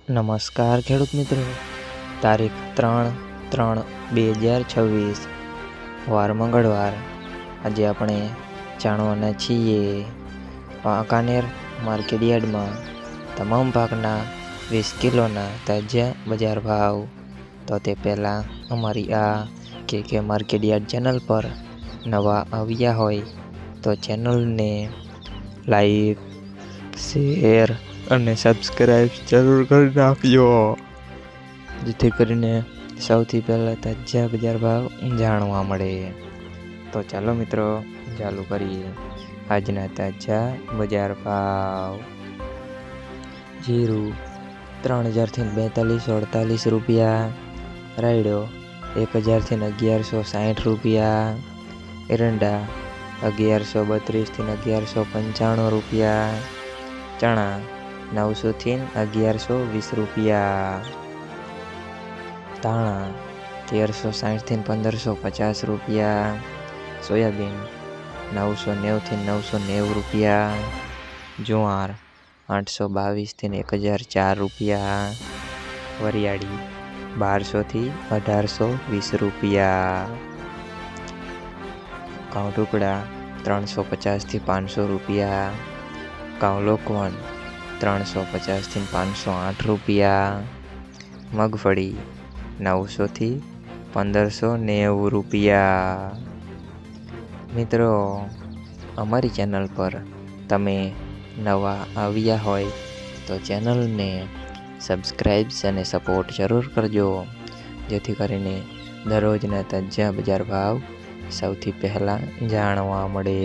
નમસ્કાર ખેડૂત મિત્રો, તારીખ 3/3/2026 વાર મંગળવાર। આજે આપણે જાણવાના છીએ વાંકાનેર માર્કેટયાર્ડમાં તમામ પાકના 20 કિલોના તાજા બજાર ભાવ। તો તે પહેલાં અમારી આ કે માર્કેટયાર્ડ ચેનલ પર નવા આવ્યા હોય તો ચેનલને લાઈક, શેર અને સબસ્ક્રાઈબ જરૂર કરી નાખજો, જેથી કરીને સૌથી પહેલાં તાજા બજાર ભાવ જાણવા મળે। તો ચાલો મિત્રો, ચાલુ કરીએ આજના તાજા બજાર ભાવ। જીરું 3000 થી 4248 રૂપિયા, રાયડો 1000 થી 1160 રૂપિયા, એરંડા 1132 થી 1195 રૂપિયા, ચણા 900 થી 1120 રૂપિયા, ધાણા 1360 થી 1550 રૂપિયા, સોયાબીન 990 થી 990 રૂપિયા, જુવાર 822 થી 1004 રૂપિયા, વરિયાળી 1200 થી 1820 રૂપિયા, ઘઉં ટુકડા 350 થી 500 રૂપિયા, ઘઉં લોકવન 350 થી 508 રૂપિયા, મગફળી 900 થી 1590 રૂપિયા। મિત્રો, અમારી ચેનલ પર તમે નવા આવ્યા હોય તો ચેનલને સબસ્ક્રાઈબ અને સપોર્ટ જરૂર કરજો, જેથી કરીને દરરોજના તાજા બજાર ભાવ સૌથી પહેલાં જાણવા મળે।